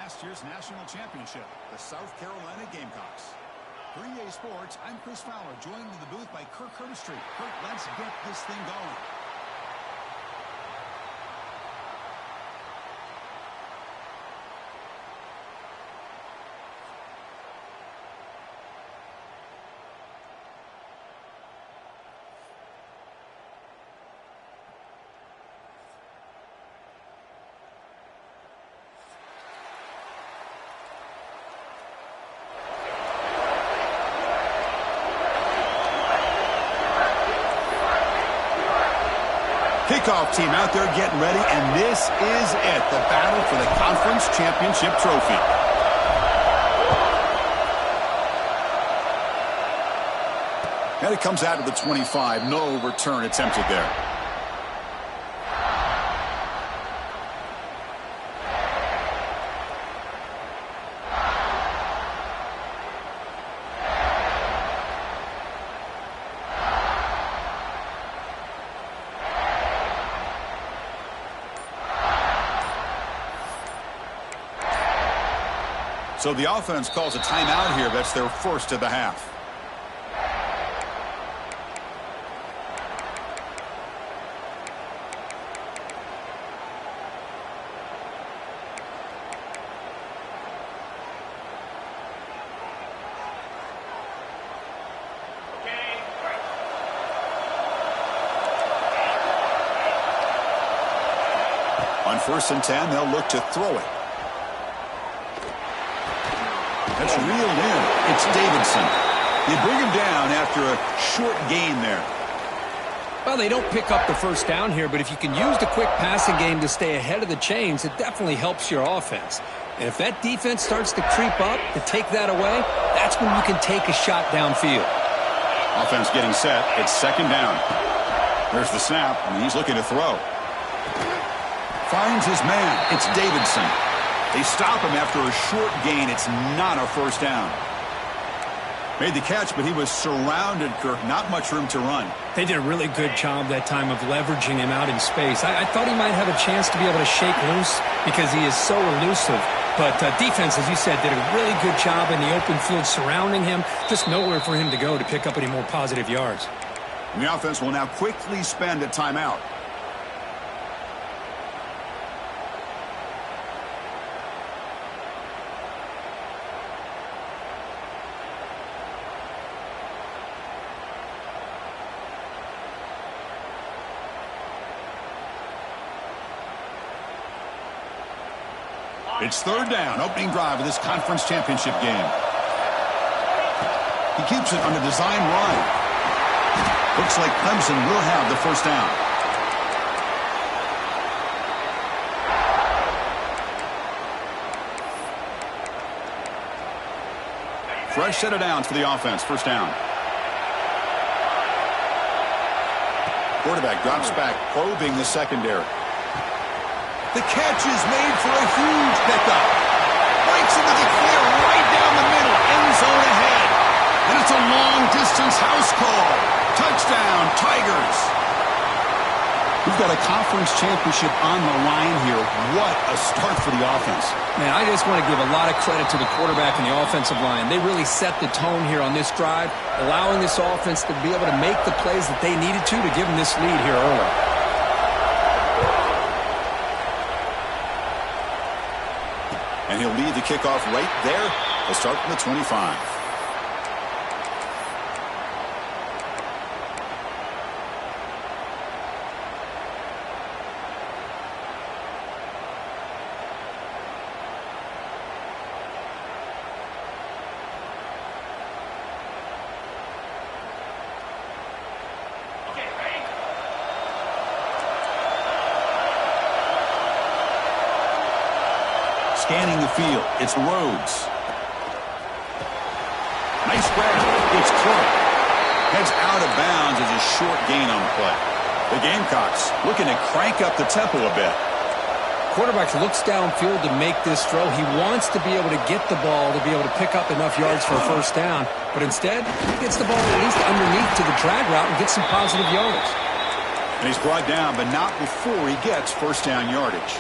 last year's national championship, the South Carolina Gamecocks. For EA Sports, I'm Chris Fowler, joined in the booth by Kirk Herbstreit. Kirk, let's get this thing going. Kickoff team out there getting ready, and this is it, the battle for the conference championship trophy. And it comes out to the 25. No return attempted there. So the offense calls a timeout here. That's their first of the half. On 1st and 10, they'll look to throw it. That's reeled in. It's Davidson. They bring him down after a short gain there. Well, they don't pick up the first down here, but if you can use the quick passing game to stay ahead of the chains, it definitely helps your offense. And if that defense starts to creep up to take that away, that's when you can take a shot downfield. Offense getting set. It's 2nd down. There's the snap, and he's looking to throw. Finds his man. It's Davidson. They stop him after a short gain. It's not a first down. Made the catch, but he was surrounded, Kirk. Not much room to run. They did a really good job that time of leveraging him out in space. I thought he might have a chance to be able to shake loose because he is so elusive. But defense, as you said, did a really good job in the open field surrounding him. Just nowhere for him to go to pick up any more positive yards. And the offense will now quickly spend a timeout. It's 3rd down, opening drive of this conference championship game. He keeps it on the design run. Looks like Clemson will have the first down. Fresh set of downs for the offense, 1st down. Quarterback drops back, probing the secondary. The catch is made for a huge pickup. Breaks into the clear right down the middle. End zone ahead. And it's a long-distance house call. Touchdown, Tigers. We've got a conference championship on the line here. What a start for the offense. Man, I just want to give a lot of credit to the quarterback and the offensive line. They really set the tone here on this drive, allowing this offense to be able to make the plays that they needed to give them this lead here early. And he'll lead the kickoff right there. They'll start from the 25. Scanning the field, it's Rhodes. Nice grab. It's Clark. Heads out of bounds as a short gain on the play. The Gamecocks looking to crank up the tempo a bit. Quarterback looks downfield to make this throw. He wants to be able to get the ball to be able to pick up enough yards for a first down. But instead, he gets the ball at least underneath to the drag route and gets some positive yards. And he's brought down, but not before he gets first down yardage.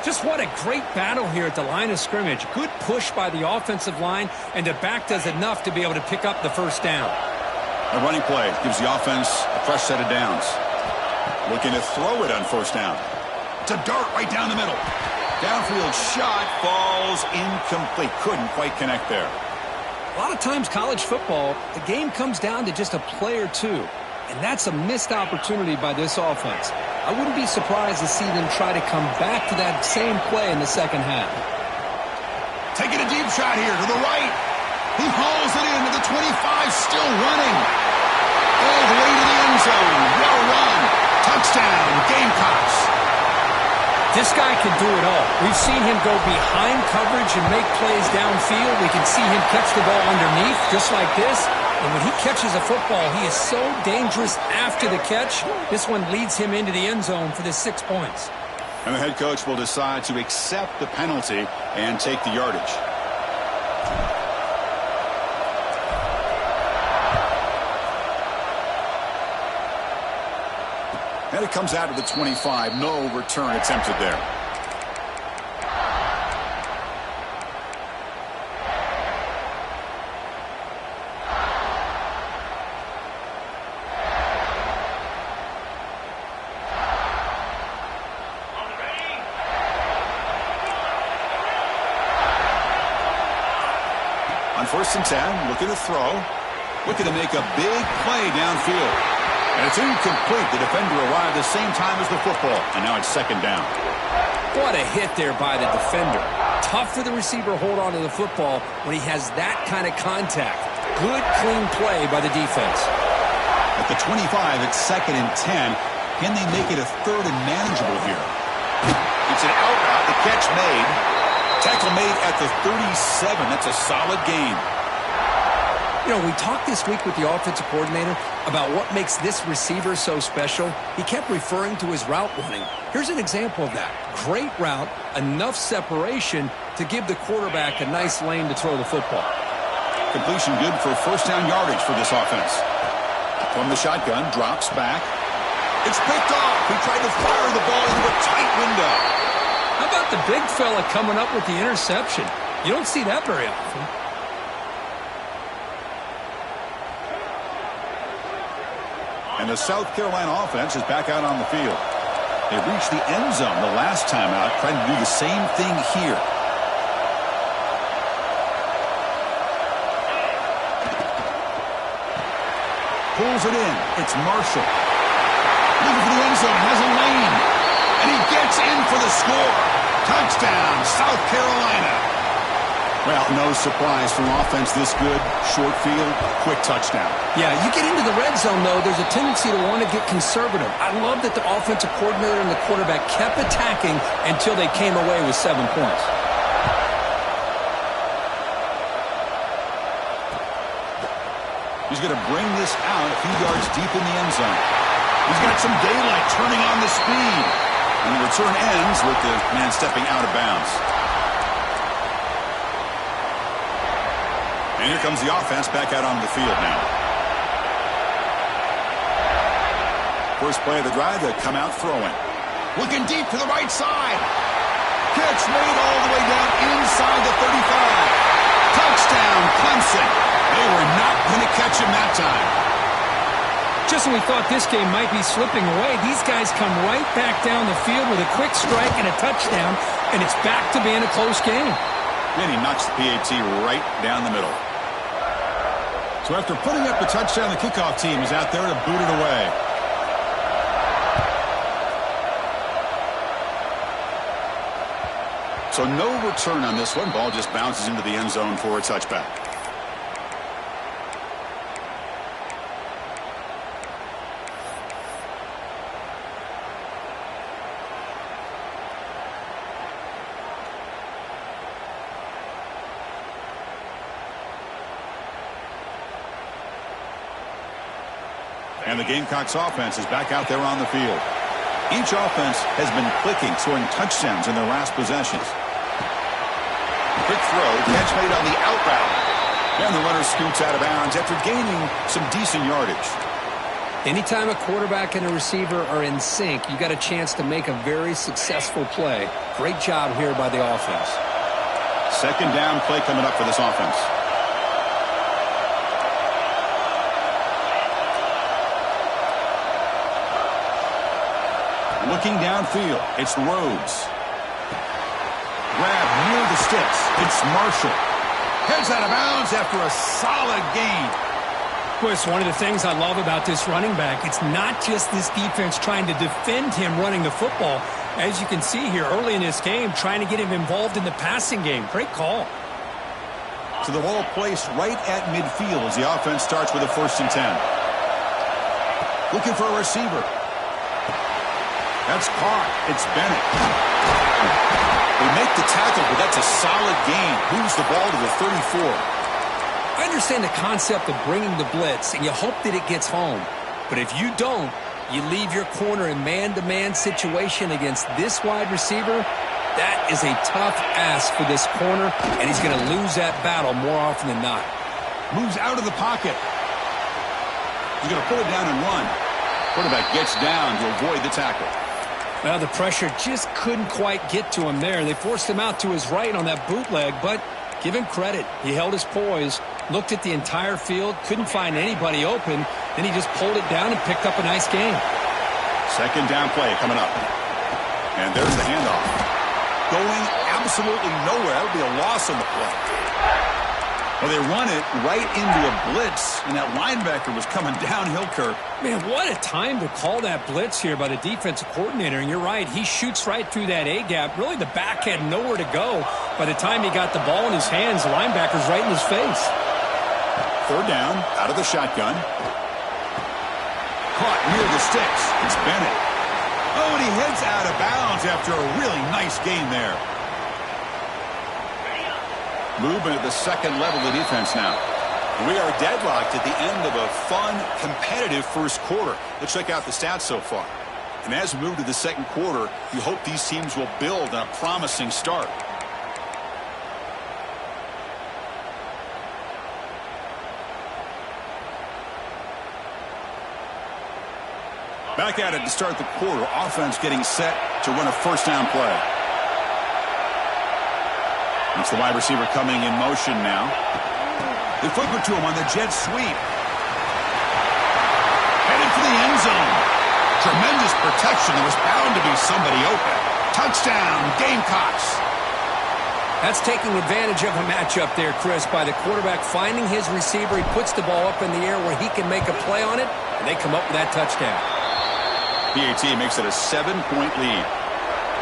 Just what a great battle here at the line of scrimmage. Good push by the offensive line, and the back does enough to be able to pick up the first down. A running play gives the offense a fresh set of downs. Looking to throw it on first down. It's a dart right down the middle. Downfield shot falls incomplete. Couldn't quite connect there. A lot of times college football, the game comes down to just a play or two. And that's a missed opportunity by this offense. I wouldn't be surprised to see them try to come back to that same play in the second half. Taking a deep shot here to the right. He hauls it into the 25, still running. All the way to the end zone. Well run. Touchdown, Gamecocks. This guy can do it all. We've seen him go behind coverage and make plays downfield. We can see him catch the ball underneath, just like this. And when he catches a football, he is so dangerous after the catch. This one leads him into the end zone for the 6 points. And the head coach will decide to accept the penalty and take the yardage. And it comes out of the 25. No return attempted there. On 1st and 10, looking to throw. Looking to make a big play downfield. And it's incomplete. The defender arrived the same time as the football. And now it's 2nd down. What a hit there by the defender. Tough for the receiver to hold on to the football when he has that kind of contact. Good, clean play by the defense. At the 25, it's 2nd and 10. Can they make it a 3rd and manageable here? It's an out route. The catch made. Tackle made at the 37. That's a solid gain. You know, we talked this week with the offensive coordinator about what makes this receiver so special. He kept referring to his route running. Here's an example of that. Great route, enough separation to give the quarterback a nice lane to throw the football. Completion good for 1st down yardage for this offense. From the shotgun, drops back. It's picked off. He tried to fire the ball into a tight window. How about the big fella coming up with the interception? You don't see that very often. And the South Carolina offense is back out on the field. They reached the end zone the last time out, trying to do the same thing here. Pulls it in. It's Marshall. Looking for the end zone. Has a lane. And he gets in for the score. Touchdown, South Carolina. Well, no surprise from offense this good. Short field, quick touchdown. Yeah, you get into the red zone, though, there's a tendency to want to get conservative. I love that the offensive coordinator and the quarterback kept attacking until they came away with 7 points. He's going to bring this out a few yards deep in the end zone. He's got some daylight turning on the speed. And the return ends with the man stepping out of bounds. And here comes the offense back out onto the field now. First play of the drive, they come out throwing. Looking deep to the right side. Catch made all the way down inside the 35. Touchdown, Clemson. They were not going to catch him that time. Just when we thought this game might be slipping away, these guys come right back down the field with a quick strike and a touchdown, and it's back to being a close game. Then he knocks the PAT right down the middle. So after putting up the touchdown, the kickoff team is out there to boot it away. So no return on this one. Ball just bounces into the end zone for a touchback. And the Gamecocks offense is back out there on the field. Each offense has been clicking, scoring touchdowns in their last possessions. Quick throw, catch made on the out route. And the runner scoots out of bounds after gaining some decent yardage. Anytime a quarterback and a receiver are in sync, you got a chance to make a very successful play. Great job here by the offense. Second down play coming up for this offense. Looking downfield, it's Rhodes. Grab near the sticks. It's Marshall. Heads out of bounds after a solid gain. Boy, it's one of the things I love about this running back. It's not just this defense trying to defend him running the football. As you can see here early in this game, trying to get him involved in the passing game. Great call. So the ball placed right at midfield as the offense starts with a 1st and 10. Looking for a receiver. That's caught. It's Bennett. They make the tackle, but that's a solid gain. Moves the ball to the 34. I understand the concept of bringing the blitz, and you hope that it gets home. But if you don't, you leave your corner in man-to-man situation against this wide receiver. That is a tough ask for this corner, and he's going to lose that battle more often than not. Moves out of the pocket. He's going to pull it down and run. Quarterback gets down to avoid the tackle. Well, the pressure just couldn't quite get to him there. They forced him out to his right on that bootleg, but give him credit. He held his poise, looked at the entire field, couldn't find anybody open, then he just pulled it down and picked up a nice gain. Second down play coming up. And there's the handoff. Going absolutely nowhere. That would be a loss on the play. Well, they run it right into a blitz, and that linebacker was coming downhill, Kirk. Man, what a time to call that blitz here by the defensive coordinator. And you're right, he shoots right through that A-gap. Really, the back had nowhere to go. By the time he got the ball in his hands, the linebacker's right in his face. Third down, out of the shotgun. Caught near the sticks. It's Bennett. Oh, and he heads out of bounds after a really nice gain there. Movement at the second level of defense now. We are deadlocked at the end of a fun, competitive first quarter. Let's check out the stats so far. And as we move to the second quarter, you hope these teams will build on a promising start. Back at it to start the quarter. Offense getting set to run a first down play. It's the wide receiver coming in motion now. They flip it to him on the jet sweep. Headed for the end zone. Tremendous protection. There was bound to be somebody open. Touchdown, Gamecocks. That's taking advantage of a matchup there, Chris, by the quarterback finding his receiver. He puts the ball up in the air where he can make a play on it, and they come up with that touchdown. PAT makes it a 7-point lead.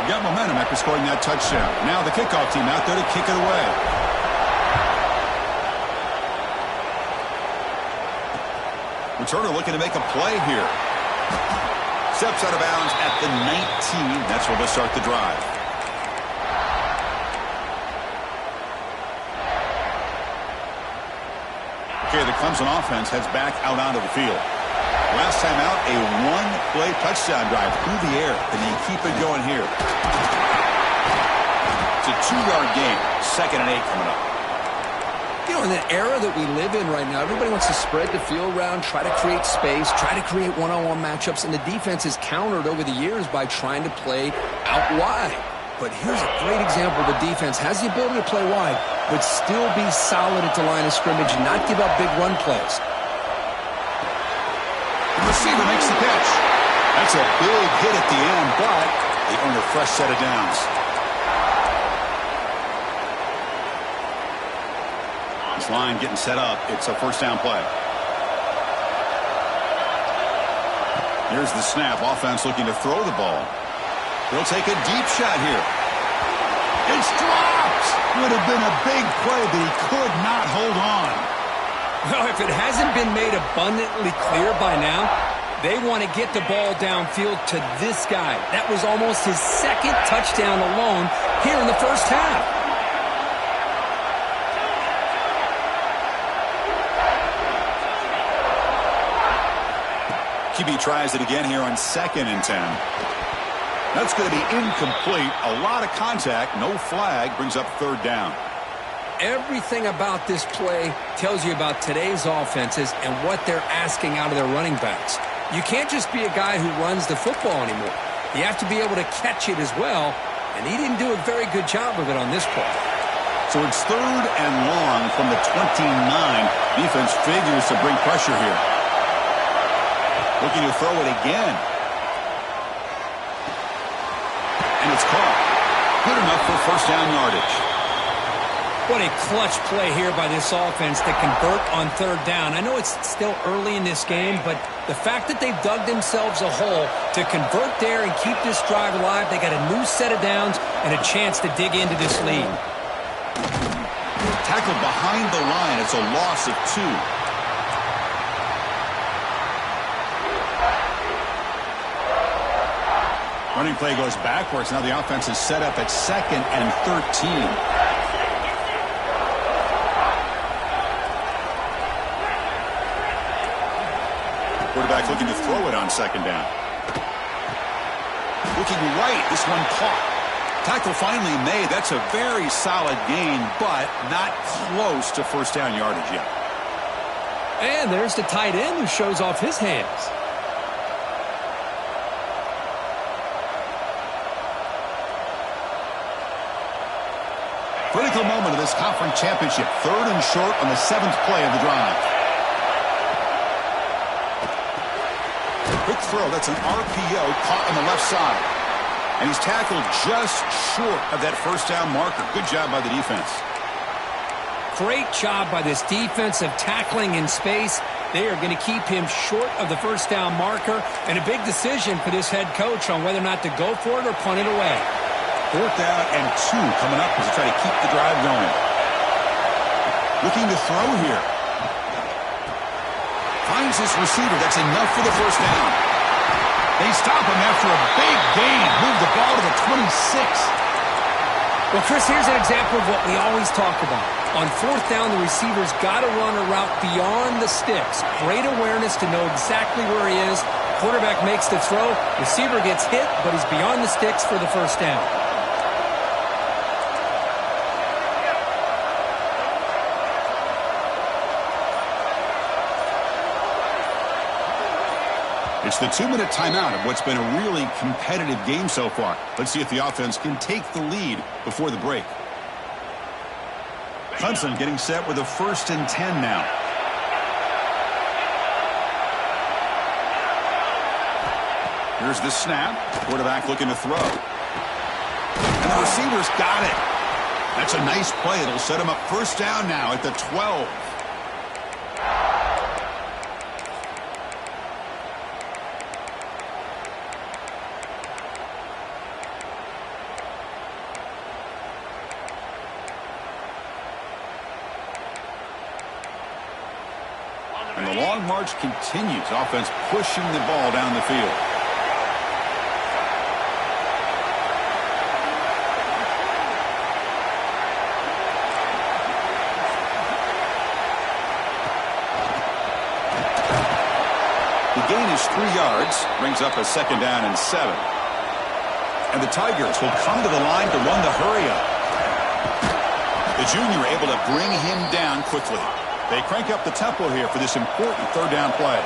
Got momentum after scoring that touchdown. Now the kickoff team out there to kick it away. Returner looking to make a play here. Steps out of bounds at the 19. That's where they'll start the drive. Okay, the Clemson offense heads back out onto the field. Last time out, a one-play touchdown drive through the air, and they keep it going here. It's a 2-yard gain. 2nd and 8 coming up. You know, in the era that we live in right now, everybody wants to spread the field around, try to create space, try to create one-on-one matchups, and the defense is countered over the years by trying to play out wide. But here's a great example. The defense has the ability to play wide, but still be solid at the line of scrimmage and not give up big run plays. The receiver makes the catch. That's a big hit at the end, but they earn a fresh set of downs. This line getting set up. It's a first down play. Here's the snap. Offense looking to throw the ball. They'll take a deep shot here. It's dropped. Would have been a big play, but he could not hold on. Well, if it hasn't been made abundantly clear by now, they want to get the ball downfield to this guy. That was almost his second touchdown alone here in the first half. QB tries it again here on 2nd and 10. That's going to be incomplete. A lot of contact. No flag. Brings up 3rd down. Everything about this play tells you about today's offenses and what they're asking out of their running backs. You can't just be a guy who runs the football anymore. You have to be able to catch it as well, and he didn't do a very good job of it on this play. So it's 3rd and long from the 29. Defense figures to bring pressure here. Looking to throw it again. And it's caught. Good enough for first down yardage. What a clutch play here by this offense to convert on 3rd down. I know it's still early in this game, but the fact that they've dug themselves a hole to convert there and keep this drive alive, they got a new set of downs and a chance to dig into this lead. Tackled behind the line. It's a loss of 2. Running play goes backwards. Now the offense is set up at 2nd and 13. Quarterback looking to throw it on 2nd down. Looking right. This one caught. Tackle finally made. That's a very solid gain, but not close to first down yardage yet. And there's the tight end who shows off his hands. Critical moment of this conference championship. 3rd and short on the 7th play of the drive. Quick throw. That's an RPO caught on the left side. And he's tackled just short of that first down marker. Good job by the defense. Great job by this defense of tackling in space. They are going to keep him short of the first down marker. And a big decision for this head coach on whether or not to go for it or punt it away. 4th down and 2 coming up as they try to keep the drive going. Looking to throw here. Finds his receiver. That's enough for the first down. They stop him after a big gain. Move the ball to the 26. Well, Chris, here's an example of what we always talk about. On 4th down, the receiver's got to run a route beyond the sticks. Great awareness to know exactly where he is. Quarterback makes the throw. Receiver gets hit, but he's beyond the sticks for the first down. It's the 2-minute timeout of what's been a really competitive game so far. Let's see if the offense can take the lead before the break. Clemson getting set with a 1st and 10 now. Here's the snap. Quarterback looking to throw. And the receiver's got it. That's a nice play. It'll set him up first down now at the 12. And the long march continues. Offense pushing the ball down the field. The gain is 3 yards. Brings up a 2nd down and 7. And the Tigers will come to the line to run the hurry up. The junior able to bring him down quickly. They crank up the tempo here for this important 3rd down play.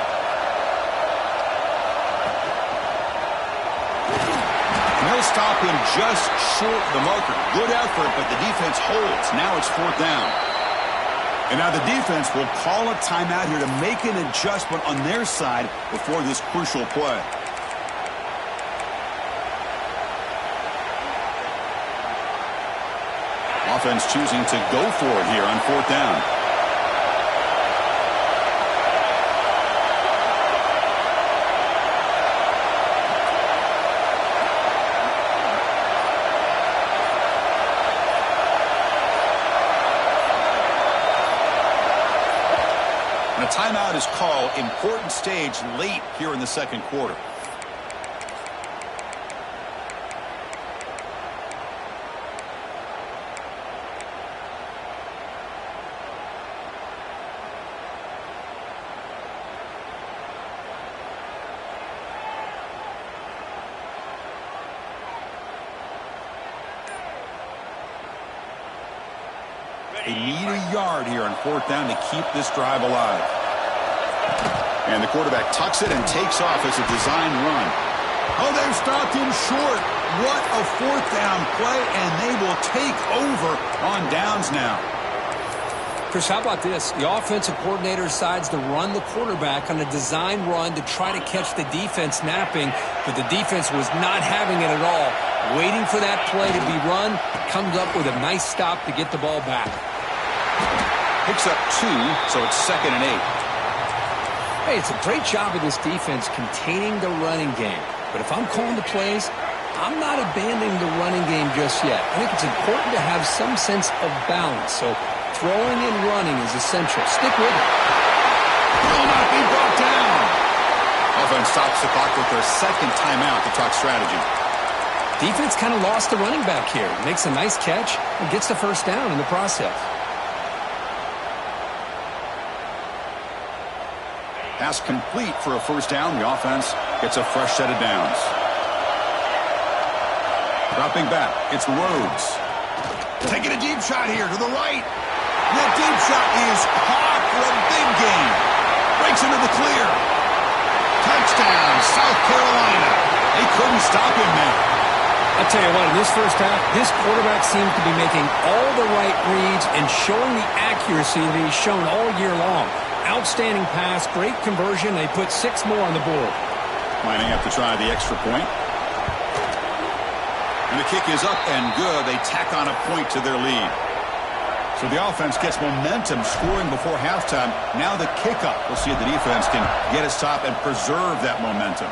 And they'll stop him just short of the marker. Good effort, but the defense holds. Now it's 4th down. And now the defense will call a timeout here to make an adjustment on their side before this crucial play. Offense choosing to go for it here on 4th down. And a timeout is called. Important stage late here in the 2nd quarter. They need a yard here on 4th down to keep this drive alive. And the quarterback tucks it and takes off as a design run. Oh, they've stopped him short. What a fourth down play, and they will take over on downs now. Chris, how about this? The offensive coordinator decides to run the quarterback on a design run to try to catch the defense napping, but the defense was not having it at all. Waiting for that play to be run, comes up with a nice stop to get the ball back. Picks up 2, so it's 2nd and 8. Hey, it's a great job of this defense containing the running game. But if I'm calling the plays, I'm not abandoning the running game just yet. I think it's important to have some sense of balance. So throwing and running is essential. Stick with it. Will not be brought down. Offense stops the clock with their second timeout to talk strategy. Defense kind of lost the running back here. Makes a nice catch and gets the first down in the process. Pass complete for a first down. The offense gets a fresh set of downs. Dropping back, it's Rhodes. Taking a deep shot here to the right. That deep shot is caught for a big gain. Breaks into the clear. Touchdown, South Carolina. They couldn't stop him now. I'll tell you what, in this first half, this quarterback seems to be making all the right reads and showing the accuracy that he's shown all year long. Outstanding pass, great conversion. They put 6 more on the board. Lining up to try the extra point. And the kick is up and good. They tack on a point to their lead. So the offense gets momentum scoring before halftime. Now the kickoff. We'll see if the defense can get a stop and preserve that momentum.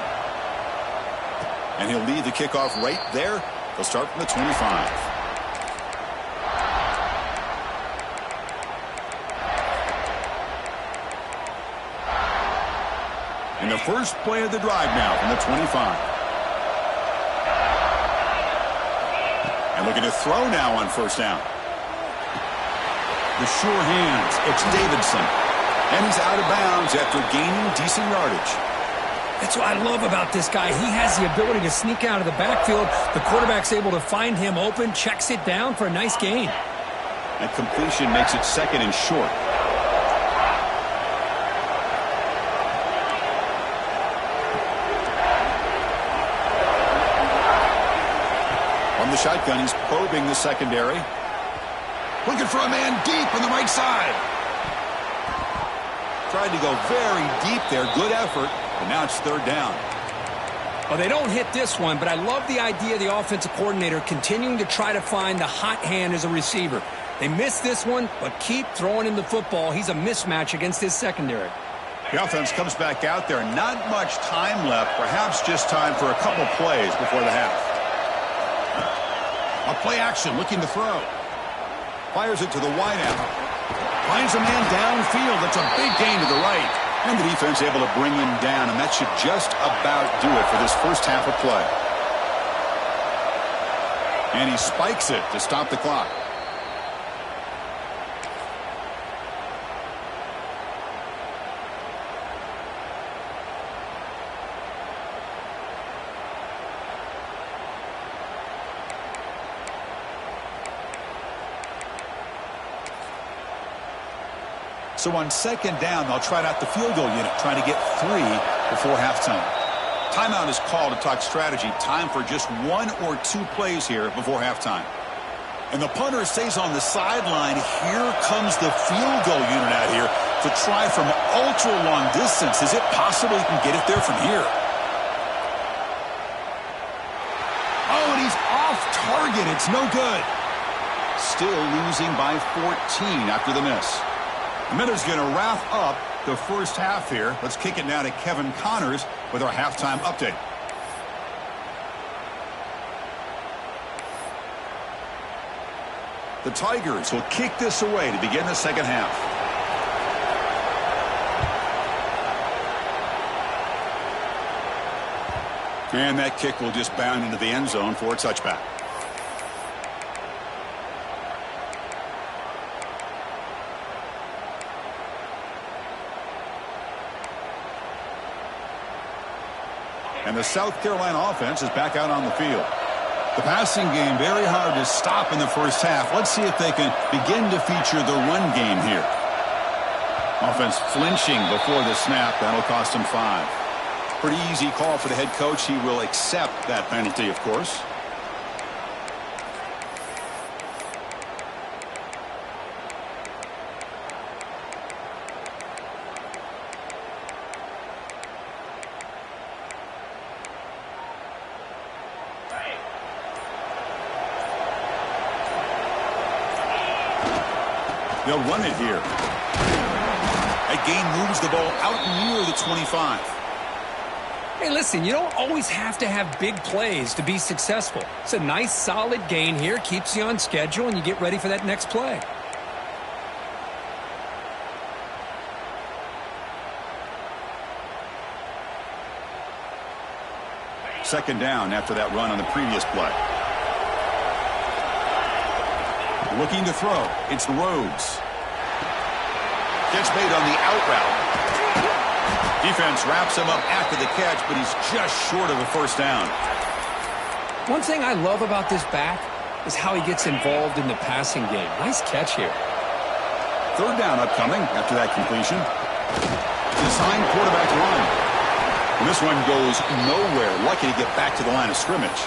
And he'll lead the kickoff right there. They'll start from the 25. In the first play of the drive now from the 25. And looking to throw now on first down. The sure hands. It's Davidson. And he's out of bounds after gaining decent yardage. That's what I love about this guy. He has the ability to sneak out of the backfield. The quarterback's able to find him open, checks it down for a nice gain. That completion makes it 2nd and short. On the shotgun, he's probing the secondary. Looking for a man deep on the right side. Tried to go very deep there. Good effort. And now it's 3rd down. Well, they don't hit this one, but I love the idea of the offensive coordinator continuing to try to find the hot hand as a receiver. They missed this one, but keep throwing him the football. He's a mismatch against his secondary. The offense comes back out there. Not much time left. Perhaps just time for a couple plays before the half. A play action, looking to throw. Fires it to the wideout. Finds a man downfield. That's a big gain to the right. And the defense able to bring him down. And that should just about do it for this first half of play. And he spikes it to stop the clock. So on 2nd down, they'll try out the field goal unit, trying to get 3 before halftime. Timeout is called to talk strategy. Time for just 1 or 2 plays here before halftime. And the punter stays on the sideline. Here comes the field goal unit out here to try from ultra-long distance. Is it possible he can get it there from here? Oh, and he's off target. It's no good. Still losing by 14 after the miss. Miller's going to wrap up the first half here. Let's kick it now to Kevin Connors with our halftime update. The Tigers will kick this away to begin the second half. And that kick will just bound into the end zone for a touchback. And the South Carolina offense is back out on the field. The passing game very hard to stop in the first half. Let's see if they can begin to feature the run game here. Offense flinching before the snap. That'll cost him 5. Pretty easy call for the head coach. He will accept that penalty, of course. They'll run it here. That gain moves the ball out near the 25. Hey, listen, you don't always have to have big plays to be successful. It's a nice, solid gain here. Keeps you on schedule, and you get ready for that next play. Second down after that run on the previous play. Looking to throw. It's Rhodes. Catch made on the out route. Defense wraps him up after the catch, but he's just short of a first down. One thing I love about this back is how he gets involved in the passing game. Nice catch here. Third down upcoming after that completion. Designed quarterback run. And this one goes nowhere. Lucky to get back to the line of scrimmage.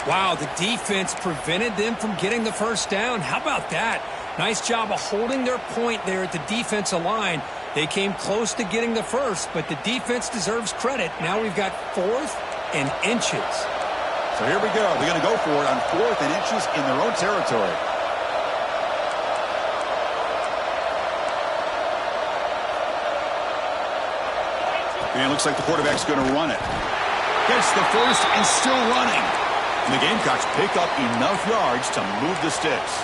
Wow, the defense prevented them from getting the first down. How about that? Nice job of holding their point there at the defensive line. They came close to getting the first, but the defense deserves credit. Now we've got 4th and inches. So here we go. They're going to go for it on 4th and inches in their own territory. And it looks like the quarterback's going to run it. Gets the first and still running. And the Gamecocks pick up enough yards to move the sticks.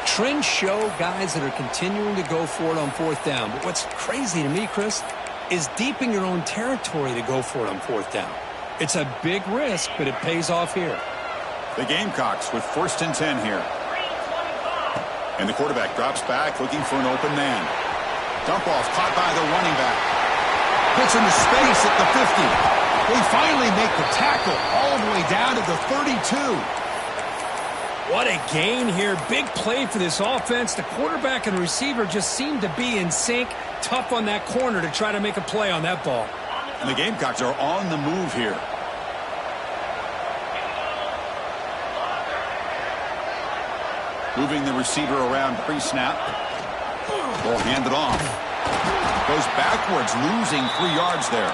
Trends show guys that are continuing to go for it on 4th down. But what's crazy to me, Chris, is deep in your own territory to go for it on 4th down. It's a big risk, but it pays off here. The Gamecocks with 1st and 10 here. And the quarterback drops back looking for an open man. Dump off caught by the running back. Puts into space at the 50. They finally make the tackle all the way down to the 32. What a gain here. Big play for this offense. The quarterback and receiver just seem to be in sync. Tough on that corner to try to make a play on that ball. And the Gamecocks are on the move here. Moving the receiver around pre-snap. Ball handed off. Goes backwards, losing 3 yards there.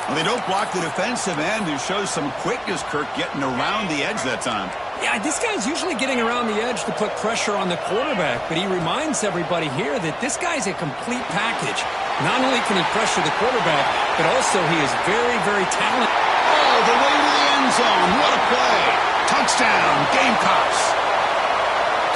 Well, they don't block the defensive end, who shows some quickness, Kirk, getting around the edge that time. Yeah, this guy's usually getting around the edge to put pressure on the quarterback, but he reminds everybody here that this guy's a complete package. Not only can he pressure the quarterback, but also he is very, very talented. Oh, the way to the end zone. What a play. Touchdown, Gamecocks.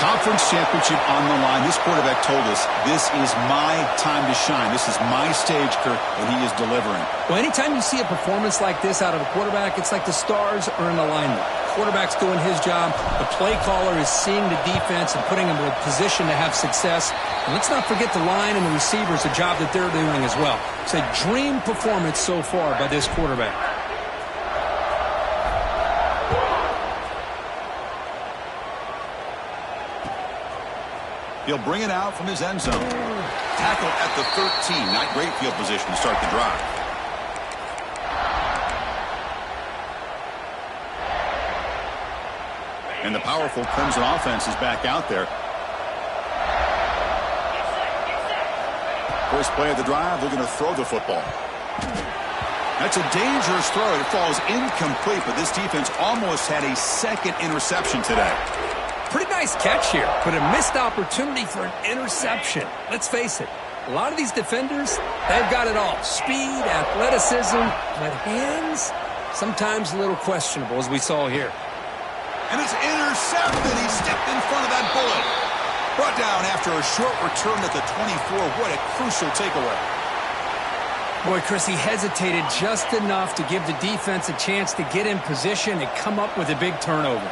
Conference championship on the line. This quarterback told us, this is my time to shine. This is my stage, Kirk, and he is delivering. Well, anytime you see a performance like this out of a quarterback, it's like the stars are in alignment. Quarterback's doing his job. The play caller is seeing the defense and putting them in a position to have success. And let's not forget the line and the receivers, the job that they're doing as well. It's a dream performance so far by this quarterback. He'll bring it out from his end zone. Tackle at the 13. Not great field position to start the drive. And the powerful Crimson offense is back out there. First play of the drive, they're going to throw the football. That's a dangerous throw. It falls incomplete, but this defense almost had a second interception today. Pretty nice catch here, but a missed opportunity for an interception. Let's face it, a lot of these defenders, they've got it all. Speed, athleticism, but hands, sometimes a little questionable, as we saw here. And it's intercepted. He stepped in front of that bullet. Brought down after a short return at the 24. What a crucial takeaway. Boy, Chris, he hesitated just enough to give the defense a chance to get in position and come up with a big turnover.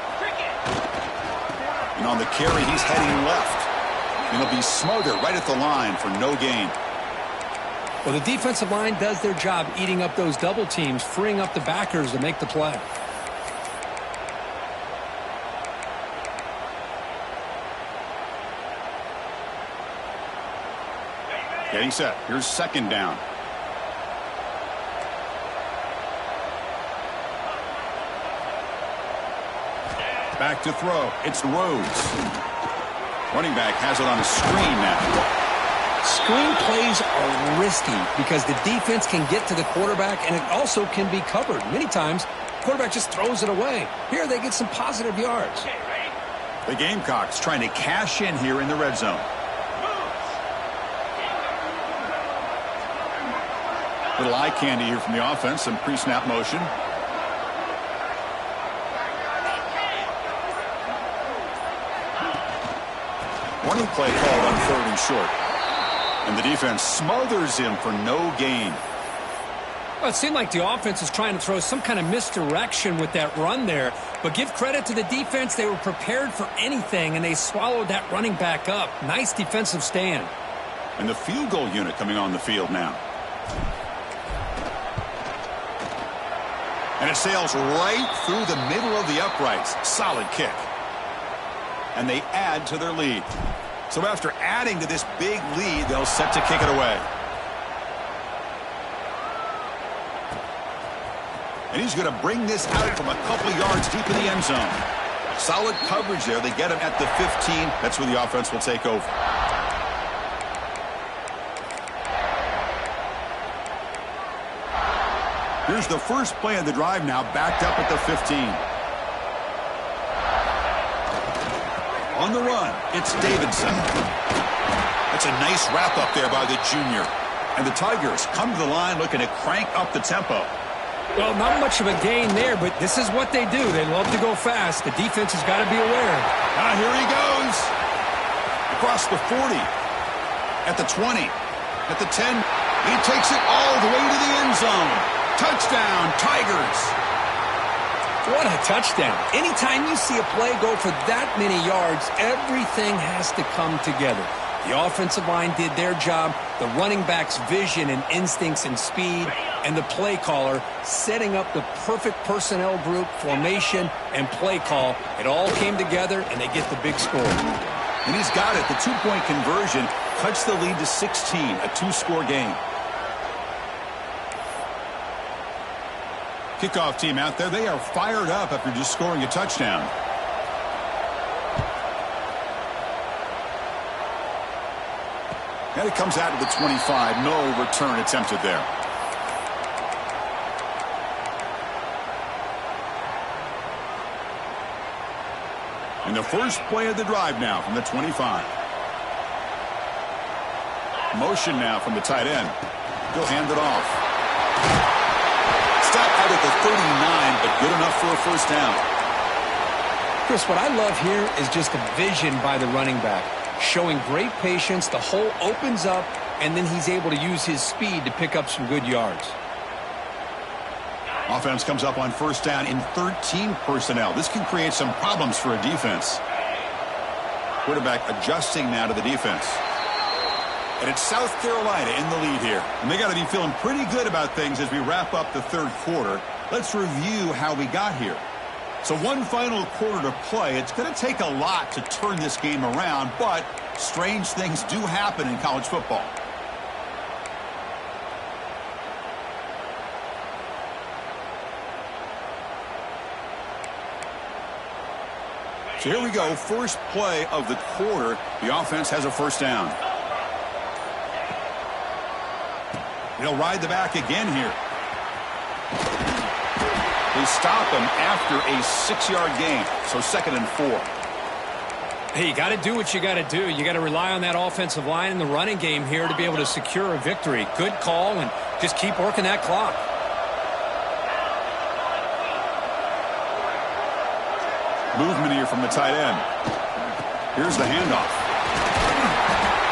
And on the carry, he's heading left. And he'll be smothered right at the line for no gain. Well, the defensive line does their job eating up those double teams, freeing up the backers to make the play. Getting set. Here's second down. Back to throw. It's Rhodes. Running back has it on a screen now. Screen plays are risky because the defense can get to the quarterback, and it also can be covered. Many times, the quarterback just throws it away. Here, they get some positive yards. The Gamecocks trying to cash in here in the red zone. Little eye candy here from the offense. Some pre-snap motion. Running play called on 3rd and short. And the defense smothers him for no gain. Well, it seemed like the offense was trying to throw some kind of misdirection with that run there. But give credit to the defense. They were prepared for anything, and they swallowed that running back up. Nice defensive stand. And the field goal unit coming on the field now. And it sails right through the middle of the uprights. Solid kick. And they add to their lead. So after adding to this big lead, they'll set to kick it away. And he's going to bring this out from a couple yards deep in the end zone. Solid coverage there. They get him at the 15. That's where the offense will take over. Here's the first play of the drive now, backed up at the 15. On the run, it's Davidson. That's a nice wrap up there by the junior. And the Tigers come to the line looking to crank up the tempo. Well, not much of a gain there, but this is what they do. They love to go fast. The defense has got to be aware. Here he goes. Across the 40. At the 20. At the 10. He takes it all the way to the end zone. Touchdown, Tigers. What a touchdown. Anytime you see a play go for that many yards, everything has to come together. The offensive line did their job, the running back's vision and instincts and speed, and the play caller setting up the perfect personnel group, formation, and play call. It all came together, and they get the big score. And he's got it. The two-point conversion cuts the lead to 16, a two-score game. Kickoff team out there. They are fired up after just scoring a touchdown. And it comes out to the 25. No return attempted there. And the first play of the drive now from the 25. Motion now from the tight end. He'll hand it off. Stop out at the 39, but good enough for a first down. Chris, what I love here is just the vision by the running back. Showing great patience, the hole opens up, and then he's able to use his speed to pick up some good yards. Offense comes up on first down in 13 personnel. This can create some problems for a defense. Quarterback adjusting now to the defense. And it's South Carolina in the lead here. And they got to be feeling pretty good about things as we wrap up the third quarter. Let's review how we got here. So one final quarter to play. It's going to take a lot to turn this game around, but strange things do happen in college football. So here we go. First play of the quarter. The offense has a first down. He'll ride the back again here. They stop him after a 6-yard gain. So 2nd and 4. Hey, you got to do what you got to do. You got to rely on that offensive line in the running game here to be able to secure a victory. Good call, and just keep working that clock. Movement here from the tight end. Here's the handoff.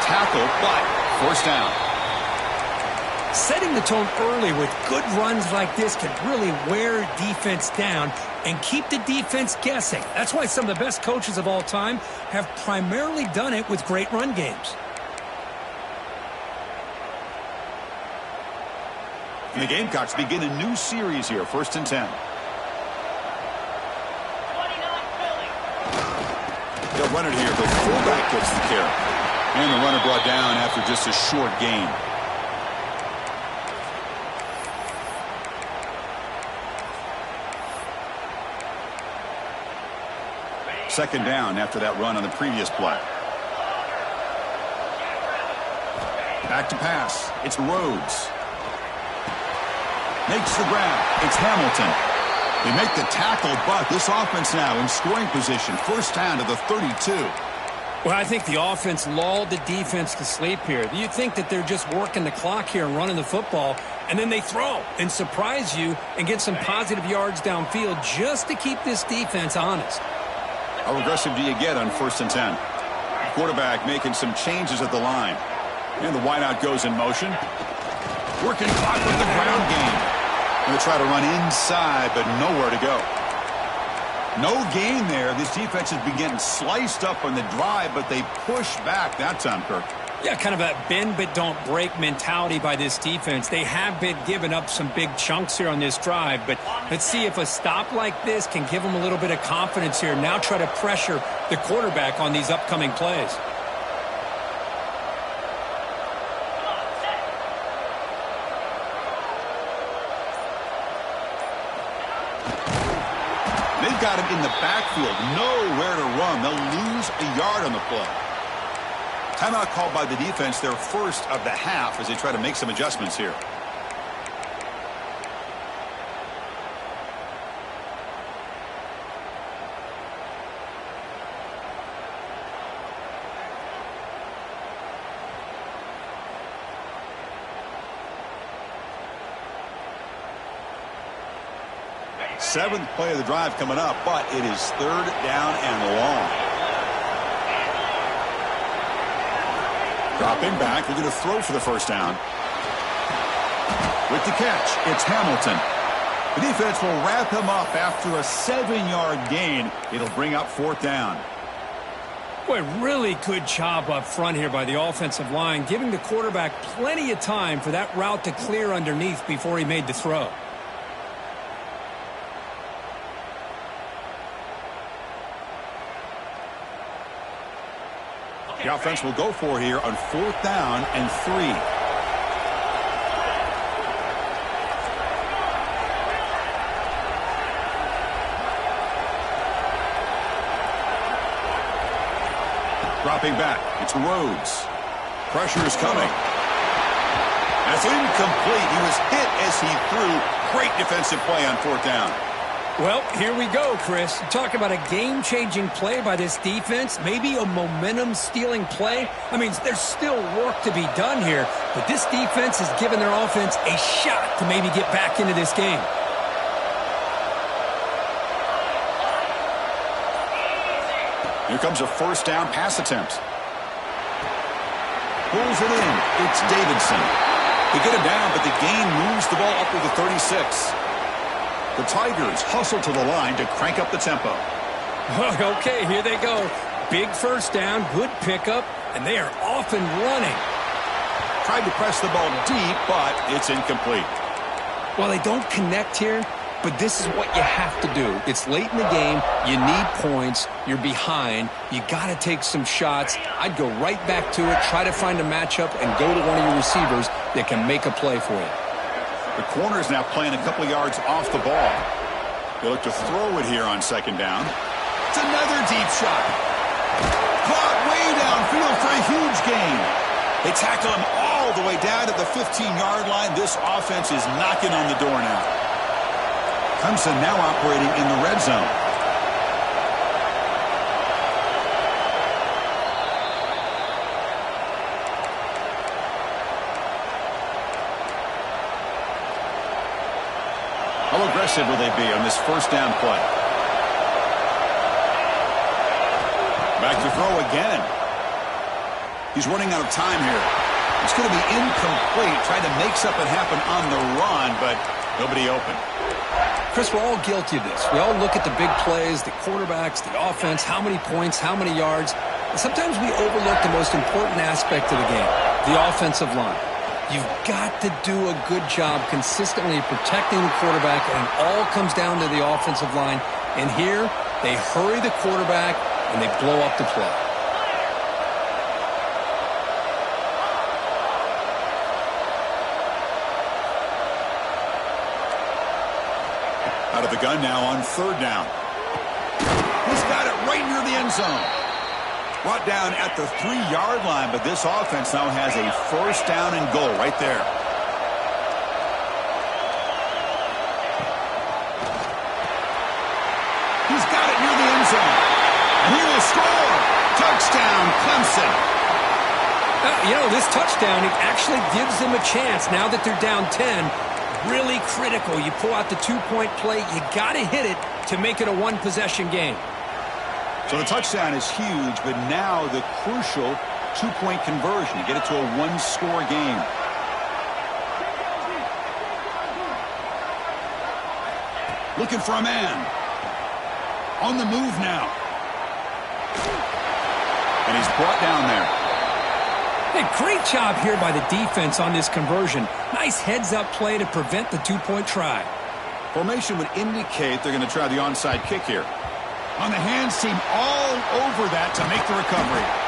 Tackle, but first down. Setting the tone early with good runs like this can really wear defense down and keep the defense guessing. That's why some of the best coaches of all time have primarily done it with great run games. And the Gamecocks begin a new series here, 1st and 10. They'll run it here. The fullback gets the carry. And the runner brought down after just a short gain. Second down after that run on the previous play. Back to pass. It's Rhodes. Makes the grab. It's Hamilton. They make the tackle, but this offense now in scoring position. First down to the 32. Well, I think the offense lulled the defense to sleep here. You think that they're just working the clock here and running the football, and then they throw and surprise you and get some positive yards downfield just to keep this defense honest. How aggressive do you get on 1st and 10? Quarterback making some changes at the line. And the wideout goes in motion. Working clock with the ground game. Going to try to run inside, but nowhere to go. No gain there. This defense has been getting sliced up on the drive, but they push back that time, Kirk. Yeah, kind of a bend but don't break mentality by this defense. They have been giving up some big chunks here on this drive, but let's see if a stop like this can give them a little bit of confidence here. Now try to pressure the quarterback on these upcoming plays. They've got him in the backfield, nowhere to run. They'll lose a yard on the play. Timeout called by the defense, their first of the half, as they try to make some adjustments here. Seventh play of the drive coming up, but it is 3rd down and long. Dropping back, looking to throw for the first down. With the catch, it's Hamilton. The defense will wrap him up after a 7-yard gain. It'll bring up 4th down. Boy, really good job up front here by the offensive line, giving the quarterback plenty of time for that route to clear underneath before he made the throw. The offense will go for here on 4th down and 3. Dropping back, it's Rhodes. Pressure is coming. That's incomplete. He was hit as he threw. Great defensive play on 4th down. Well, here we go, Chris. Talk about a game-changing play by this defense, maybe a momentum-stealing play. I mean, there's still work to be done here, but this defense has given their offense a shot to maybe get back into this game. Here comes a 1st down pass attempt. Pulls it in. It's Davidson. They get him down, but the gain moves the ball up to the 36. The Tigers hustle to the line to crank up the tempo. Okay, here they go. Big 1st down, good pickup, and they are off and running. Tried to press the ball deep, but it's incomplete. Well, they don't connect here, but this is what you have to do. It's late in the game. You need points. You're behind. You got to take some shots. I'd go right back to it, try to find a matchup, and go to one of your receivers that can make a play for you. The corner is now playing a couple of yards off the ball. They look to throw it here on 2nd down. It's another deep shot. Caught way downfield for a huge gain. They tackle him all the way down to the 15-yard line. This offense is knocking on the door now. Clemson now operating in the red zone. How aggressive will they be on this 1st down play? Back to throw again. He's running out of time here. It's going to be incomplete. Trying to make something happen on the run, but nobody open. Chris, we're all guilty of this. We all look at the big plays, the quarterbacks, the offense, how many points, how many yards. And sometimes we overlook the most important aspect of the game, the offensive line. You've got to do a good job consistently protecting the quarterback, and it all comes down to the offensive line. And here, they hurry the quarterback, and they blow up the play. Out of the gun now on 3rd down. He's got it right near the end zone. Brought down at the 3-yard line, but this offense now has a 1st down and goal right there. He's got it near the end zone. And he will score. Touchdown, Clemson. This touchdown, it actually gives them a chance now that they're down 10. Really critical. You pull out the 2-point play. You got to hit it to make it a 1-possession game. So the touchdown is huge, but now the crucial 2-point conversion to get it to a 1-score game. Looking for a man. On the move now. And he's brought down there. Hey, great job here by the defense on this conversion. Nice heads-up play to prevent the 2-point try. Formation would indicate they're going to try the onside kick here. On the hands team all over that to make the recovery.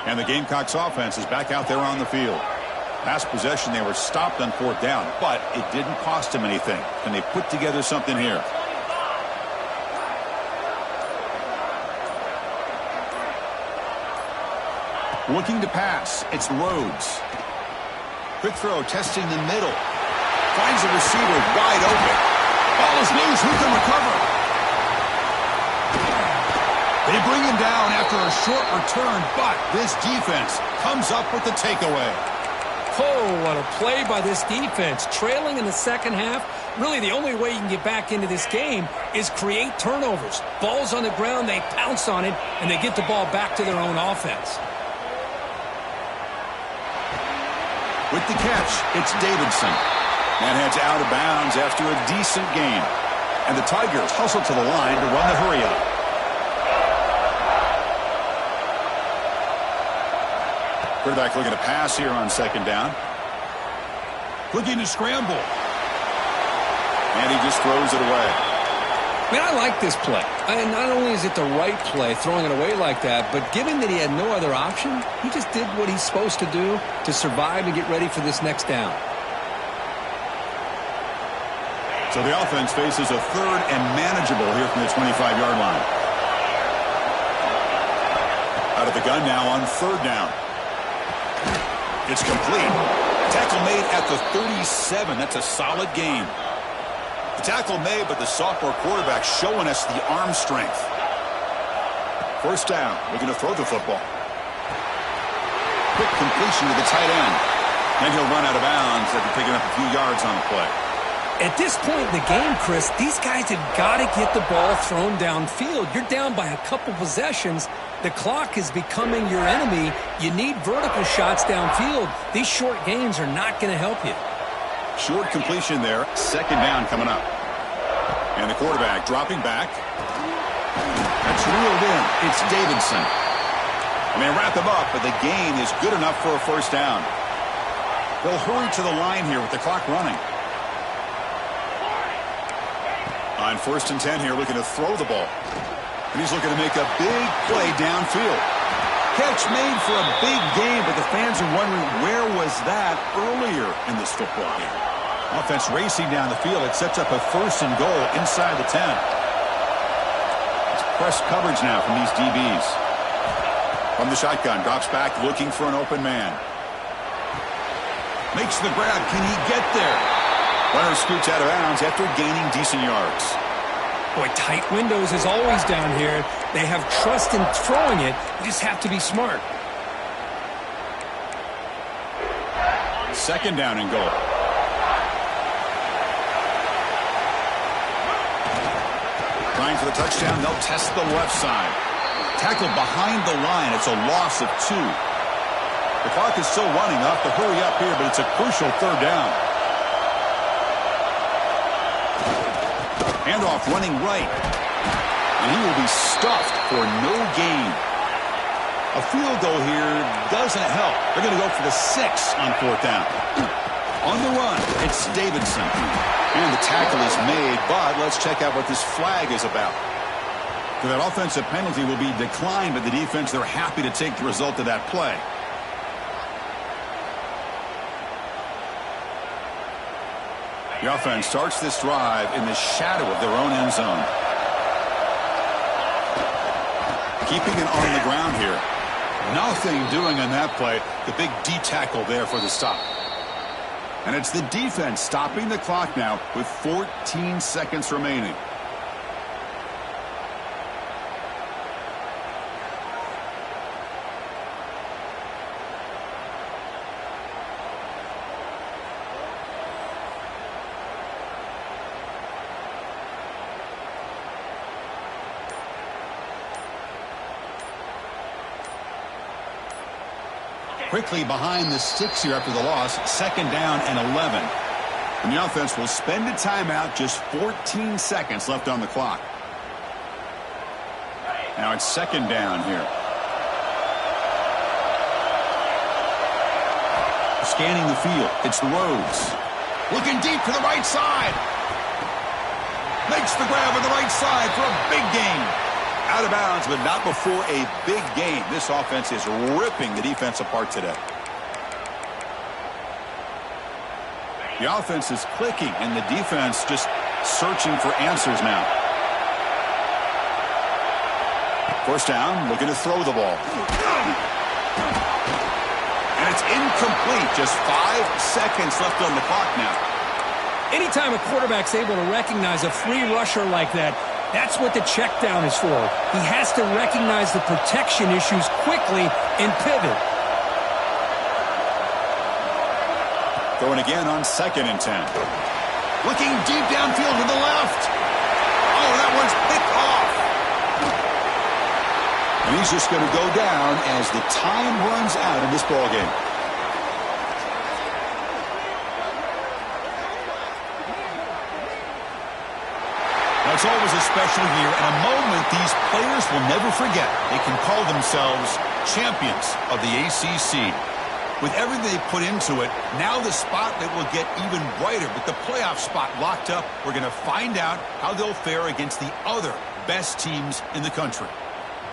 And the Gamecocks offense is back out there on the field. Last possession, they were stopped on 4th down, but it didn't cost them anything. And they put together something here. Looking to pass. It's Rhodes. Quick throw, testing the middle. Finds a receiver wide open. Ball is loose. Who can recover? They bring him down after a short return, but this defense comes up with the takeaway. Oh, what a play by this defense. Trailing in the second half, really the only way you can get back into this game is create turnovers. Ball's on the ground, they pounce on it, and they get the ball back to their own offense. With the catch, it's Davidson. And heads out of bounds after a decent gain. And the Tigers hustle to the line to run the hurry-up. Quarterback looking to pass here on 2nd down. Looking to scramble. And he just throws it away. Man, I like this play. And not only is it the right play, throwing it away like that, but given that he had no other option, he just did what he's supposed to do to survive and get ready for this next down. So the offense faces a 3rd and manageable here from the 25-yard line. Out of the gun now on 3rd down. It's complete. Tackle made at the 37. That's a solid gain. The tackle made, but the sophomore quarterback showing us the arm strength. 1st down. Looking to throw the football. Quick completion to the tight end. And he'll run out of bounds after picking up a few yards on the play. At this point in the game, Chris, these guys have got to get the ball thrown downfield. You're down by a couple possessions. The clock is becoming your enemy. You need vertical shots downfield. These short gains are not going to help you. Short completion there. 2nd down coming up. And the quarterback dropping back. That's reeled in. It's Davidson. And they wrap him up, but the gain is good enough for a 1st down. They'll hurry to the line here with the clock running. On 1st and 10 here, looking to throw the ball. And he's looking to make a big play downfield. Catch made for a big game, but the fans are wondering where was that earlier in this football game. Offense racing down the field. It sets up a 1st and goal inside the 10. It's press coverage now from these DBs. From the shotgun, drops back looking for an open man. Makes the grab. Can he get there? Runner scoots out of bounds after gaining decent yards. Boy, tight windows is always down here. They have trust in throwing it. You just have to be smart. 2nd down and goal. Trying for the touchdown. They'll test the left side. Tackled behind the line. It's a loss of 2. The clock is still running. Off to hurry up here, but it's a crucial 3rd down. Handoff running right. And he will be stuffed for no gain. A field goal here doesn't help. They're going to go for the 6 on 4th down. On the run, it's Davidson. And the tackle is made, but let's check out what this flag is about. So that offensive penalty will be declined by the defense. They're happy to take the result of that play. The offense starts this drive in the shadow of their own end zone. Keeping it on the ground here. Nothing doing on that play. The big D tackle there for the stop. And it's the defense stopping the clock now with 14 seconds remaining. Quickly behind the 6 here after the loss, 2nd down and 11. And the offense will spend a timeout, just 14 seconds left on the clock. Now it's 2nd down here. Scanning the field, it's Rhodes. Looking deep to the right side. Makes the grab on the right side for a big gain. Out of bounds, but not before a big game. This offense is ripping the defense apart today. The offense is clicking, and the defense just searching for answers now. 1st down, looking to throw the ball. And it's incomplete. Just 5 seconds left on the clock now. Anytime a quarterback's able to recognize a free rusher like that, that's what the check down is for. He has to recognize the protection issues quickly and pivot. Throwing again on 2nd and 10. Looking deep downfield to the left. Oh, that one's picked off. And he's just going to go down as the time runs out in this ballgame. It's always a special year and a moment these players will never forget. They can call themselves champions of the ACC. With everything they put into it, now the spotlight will get even brighter. With the playoff spot locked up, we're going to find out how they'll fare against the other best teams in the country.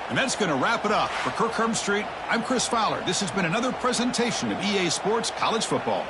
And that's going to wrap it up. For Kirk Herbstreit, I'm Chris Fowler. This has been another presentation of EA Sports College Football.